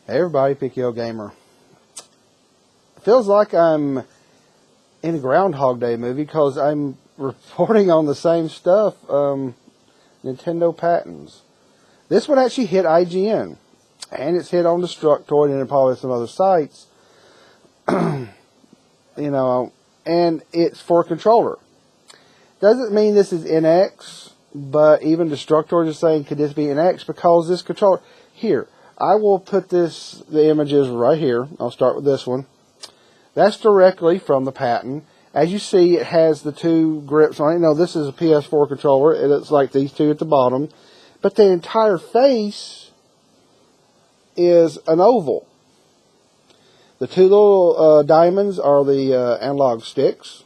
Hey everybody, Picky Gamer. Feels like I'm in a Groundhog Day movie because I'm reporting on the same stuff. Nintendo patents. This one actually hit IGN, and it's hit on Destructoid and probably some other sites. And it's for a controller. Doesn't mean this is NX, but even Destructoid is saying, could this be NX? Because this controller here. I will put the images right here. I'll start with this one. That's directly from the patent. As you see, it has the two grips on it. Now, this is a PS4 controller. It looks like these two at the bottom. But the entire face is an oval. The two little diamonds are the analog sticks.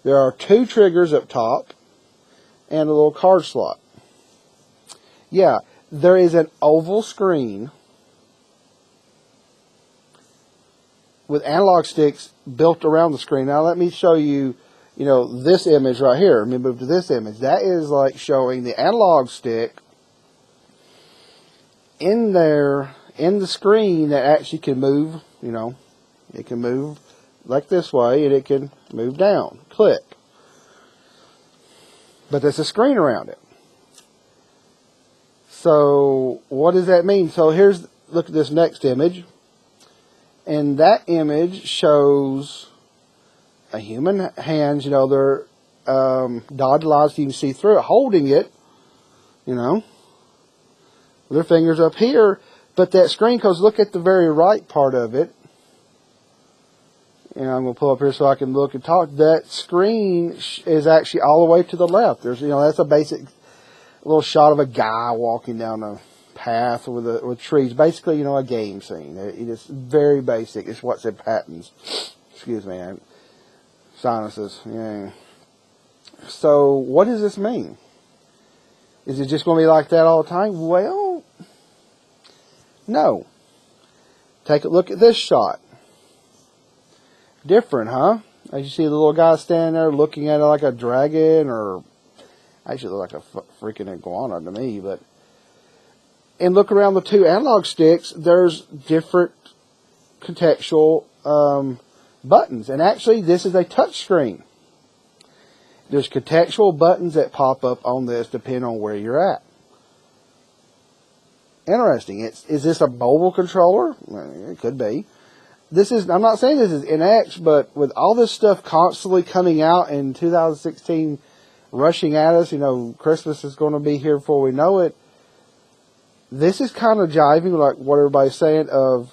There are two triggers up top and a little card slot. Yeah. There is an oval screen with analog sticks built around the screen. Now let me show you, this image right here. Let me move to this image. That is like showing the analog stick in there, in the screen that actually can move, it can move like this way and it can move down, click. But there's a screen around it. So, what does that mean? So, look at this next image. And that image shows a human hands, they're dotted lines, so you can see through it, holding it, with their fingers up here. But that screen, because look at the very right part of it. And I'm going to pull up here so I can look and talk. That screen is actually all the way to the left. There's, that's a basic little shot of a guy walking down a path with trees. Basically, a game scene. It's very basic. It's what's in patents. Excuse me, sinuses. Yeah. So, what does this mean? Is it just going to be like that all the time? Well, no. Take a look at this shot. Different, huh? As you see the little guy standing there looking at it like a dragon, or actually look like a freaking iguana to me, and look around the two analog sticks, there's different contextual buttons. And actually, this is a touch screen. There's contextual buttons that pop up on this depending on where you're at. Interesting. Is this a mobile controller? Well, it could be. I'm not saying this is NX, but with all this stuff constantly coming out in 2016, rushing at us, Christmas is going to be here before we know it. This is kind of jiving like what everybody's saying of,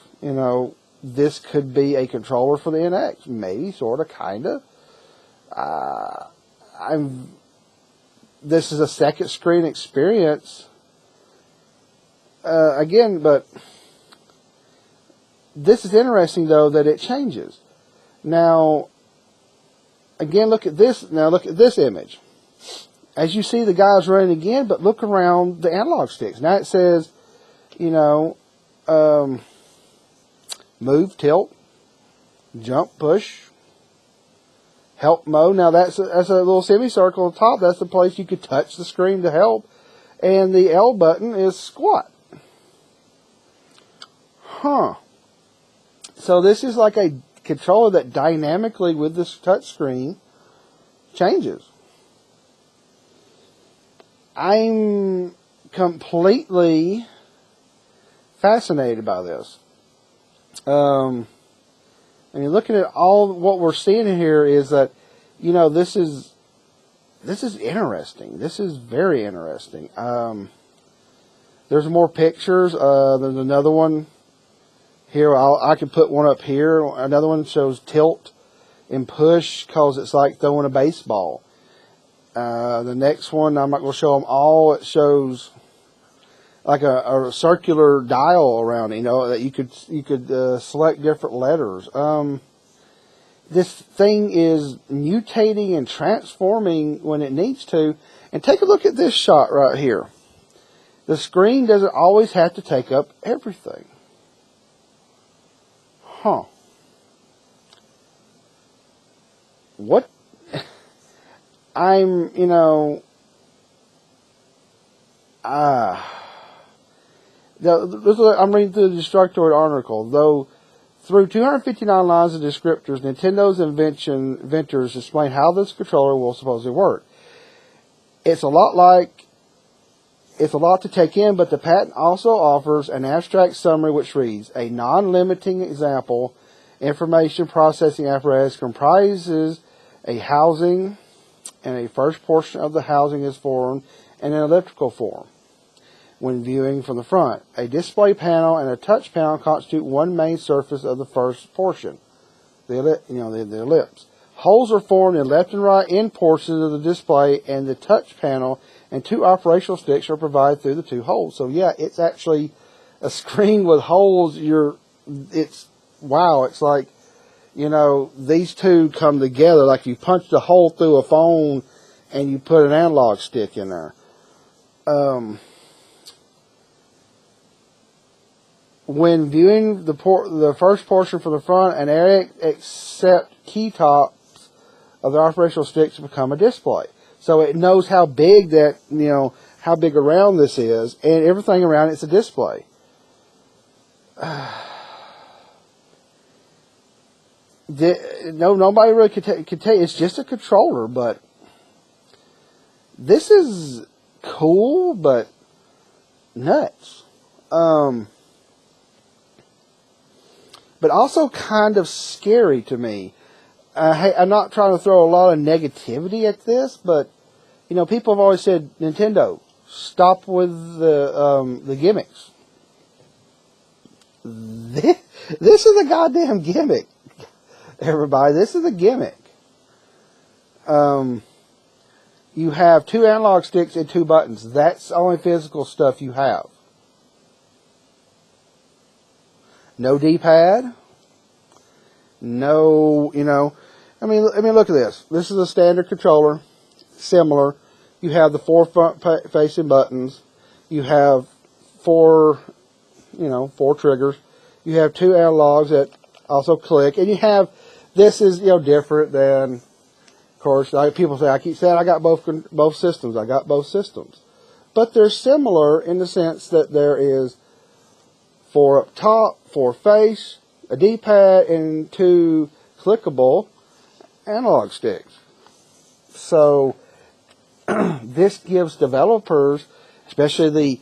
this could be a controller for the NX. Maybe, sort of, kind of. This is a second screen experience. Again, but this is interesting, though, that it changes. Now, again, look at this. Now, look at this image. As you see, the guy's running again, but look around the analog sticks. Now it says, move, tilt, jump, push, help mode. Now that's a little semicircle on top. That's the place you could touch the screen to help. And the L button is squat. Huh. So this is like a controller that dynamically, with this touch screen, changes. I'm completely fascinated by this. Looking at all what we're seeing here is that, this is interesting. This is very interesting. There's more pictures. There's another one here. I can put one up here. Another one shows tilt and push because it's like throwing a baseball. The next one, I'm not going to show them all. It shows like a circular dial around it, that you could select different letters. This thing is mutating and transforming when it needs to. And take a look at this shot right here. The screen doesn't always have to take up everything. Huh. What? I'm reading through the Destructoid article. Though through 259 lines of descriptors, Nintendo's inventors explain how this controller will supposedly work. It's a lot to take in, but the patent also offers an abstract summary which reads, a non-limiting example information processing apparatus comprises a housing, and a first portion of the housing is formed in an elliptical form. When viewing from the front, a display panel and a touch panel constitute one main surface of the first portion, the ellipse. Holes are formed in left and right end portions of the display and the touch panel, and two operational sticks are provided through the two holes. So yeah, it's actually a screen with holes. It's like, these two come together. Like you punched a hole through a phone and you put an analog stick in there. When viewing the first portion from the front, an area except key tops of the operational sticks become a display. So it knows how big how big around this is, and everything around it's a display. Nobody really can tell you. It's just a controller, but this is cool, but nuts. But also kind of scary to me. I'm not trying to throw a lot of negativity at this, but people have always said, Nintendo, stop with the gimmicks. This is a goddamn gimmick, everybody. This is a gimmick. You have two analog sticks and two buttons. That's the only physical stuff you have. No D-pad. No, I mean, look at this. This is a standard controller. Similar. You have the four front-facing buttons. You have four triggers. You have two analogs that also click. And you have, this is, different than, of course, people say, I keep saying I got both systems. I got both systems. But they're similar in the sense that there is 4 up top, 4 face, a D-pad, and 2 clickable analog sticks. So this gives developers, especially the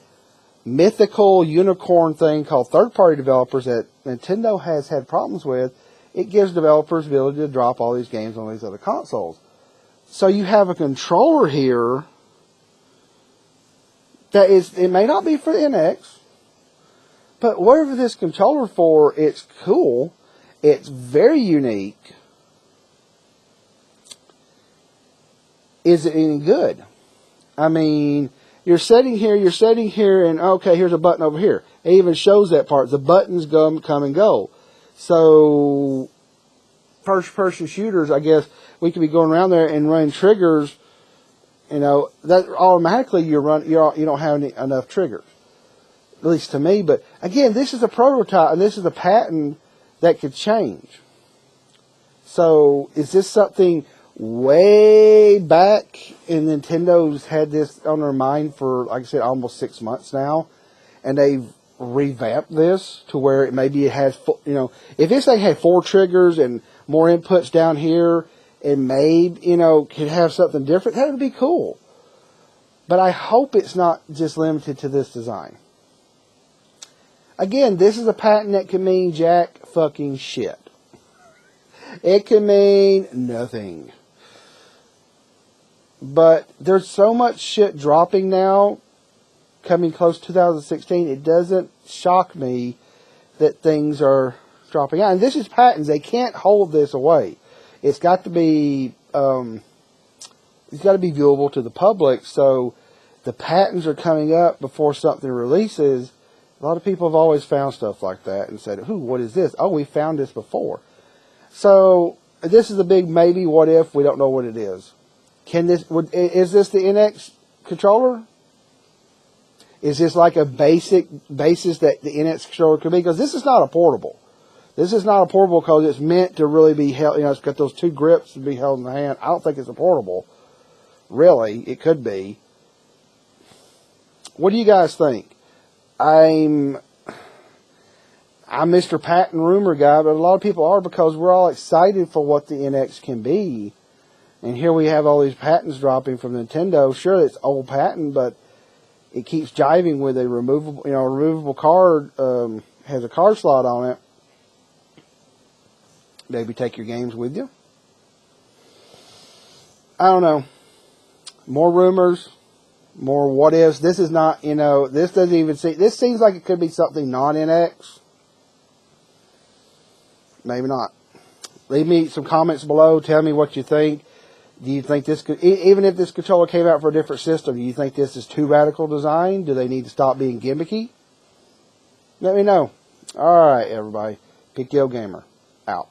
mythical unicorn thing called third-party developers that Nintendo has had problems with, it gives developers the ability to drop all these games on these other consoles. So you have a controller here that it may not be for the NX, but whatever this controller for, it's cool. It's very unique. Is it any good? I mean, you're sitting here, and okay, here's a button over here. It even shows that part. The buttons come and go. So, first-person shooters, I guess, we could be going around there and running triggers. That automatically you don't have enough triggers. At least to me. But again, this is a prototype, and this is a patent that could change. So, is this something way back, and Nintendo's had this on their mind for, like I said, almost 6 months now, and they've revamped this to where maybe it has, if this thing had 4 triggers and more inputs down here, and maybe, could have something different, that would be cool. But I hope it's not just limited to this design. Again, this is a patent that can mean jack fucking shit. It can mean nothing. But there's so much shit dropping now, coming close to 2016, it doesn't shock me that things are dropping out. And this is patents. They can't hold this away. It's got to be viewable to the public. So the patents are coming up before something releases. A lot of people have always found stuff like that and said, "Ooh, what is this? Oh, we found this before." So this is a big maybe. What if? We don't know what it is. Is this the NX controller? Is this like a basis that the NX controller could be? Because this is not a portable. This is not a portable because it's meant to really be held. It's got those 2 grips to be held in the hand. I don't think it's a portable. Really, it could be. What do you guys think? I'm Mr. Patent Rumor guy, but a lot of people are because we're all excited for what the NX can be. And here we have all these patents dropping from Nintendo. Sure, it's old patent, but it keeps jiving with a removable card, has a card slot on it. Maybe take your games with you. I don't know. More rumors, more what ifs. This is not, this doesn't even seem, this seems like it could be something non-NX. Maybe not. Leave me some comments below. Tell me what you think. Do you think this could, even if this controller came out for a different system, do you think this is too radical design? Do they need to stop being gimmicky? Let me know. Alright, everybody. Pick Yo Gamer. Out.